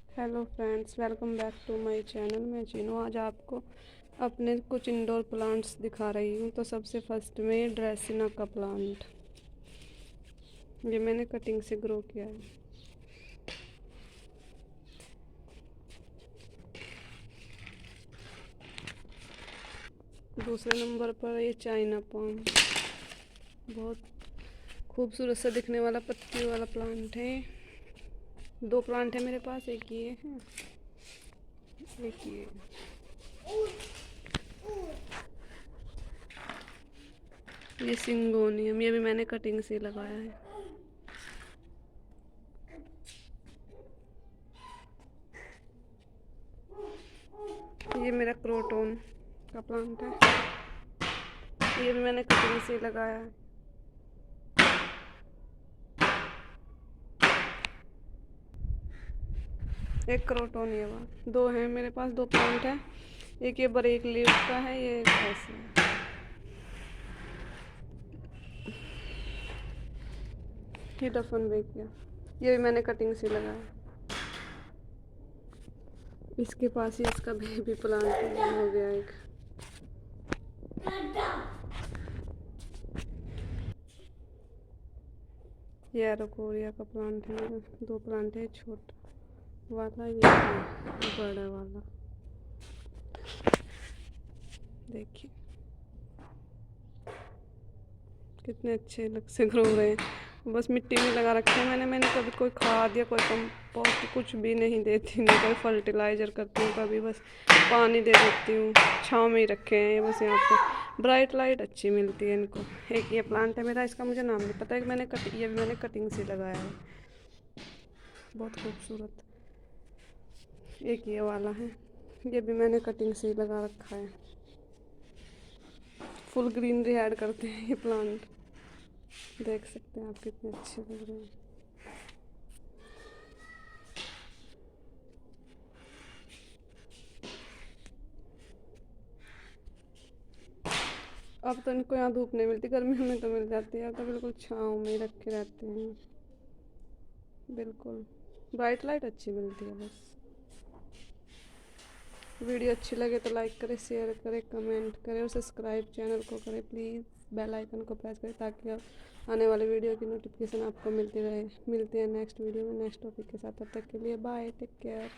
Hello friends, welcome back to my channel. मैं चीनू आज आपको अपने कुछ इंडोर प्लांट्स दिखा रही हूँ। तो सबसे फर्स्ट में ड्रेसिना का प्लांट, ये मैंने कटिंग से ग्रो किया है। दूसरे नंबर पर ये चाइना पाम, बहुत खूबसूरत सा दिखने वाला पत्तियों वाला प्लांट है। दो प्लांट है मेरे पास, एक ये है, एक ये। ये सिंगोनियम, ये भी मैंने कटिंग से लगाया है। ये मेरा क्रोटोन का प्लांट है, ये भी मैंने कटिंग से लगाया है। एक क्रोटोन, ये वाला। दो हैं मेरे पास, दो प्लांट है। एक ये बरेक लीफ का है, ये ऐसे है। ये डफन बेकिया, ये भी मैंने कटिंग से लगाया। इसके पास ही इसका बेबी प्लांट हो गया एक। ये एरोकोरिया का प्लांट है मेरा, दो प्लांट है, छोटा वाला ये बड़ा वाला। देखिए कितने अच्छे लग से ग्रो रहे हैं। बस मिट्टी में लगा रखे हैं मैंने कभी कोई खाद या कोई कंपोस्ट कुछ भी नहीं देती, नहीं कोई फर्टिलाइज़र करती हूँ कभी, बस पानी दे देती हूँ। छाँव में ही रखे हैं ये बस, यहाँ पे ब्राइट लाइट अच्छी मिलती है इनको। एक ये प्लांट है मेरा, इसका मुझे नाम नहीं पता है, ये भी मैंने कटिंग से लगाया है, बहुत खूबसूरत। एक ये वाला है, ये भी मैंने कटिंग से ही लगा रखा है। फुल ग्रीनरी ऐड करते हैं ये प्लांट, देख सकते हैं आप कितने अच्छे लग रहे हैं। अब तो इनको यहाँ धूप नहीं मिलती, गर्मियों में तो मिल जाती है। अब तो बिल्कुल छाँव में ही रखे रहते हैं, बिल्कुल ब्राइट लाइट अच्छी मिलती है बस। वीडियो अच्छी लगे तो लाइक करें, शेयर करें, कमेंट करें और सब्सक्राइब चैनल को करें प्लीज़। बेल आइकन को प्रेस करें ताकि आने वाले वीडियो की नोटिफिकेशन आपको मिलती रहे। मिलते हैं नेक्स्ट वीडियो में नेक्स्ट टॉपिक के साथ, तब तक के लिए बाय, टेक केयर।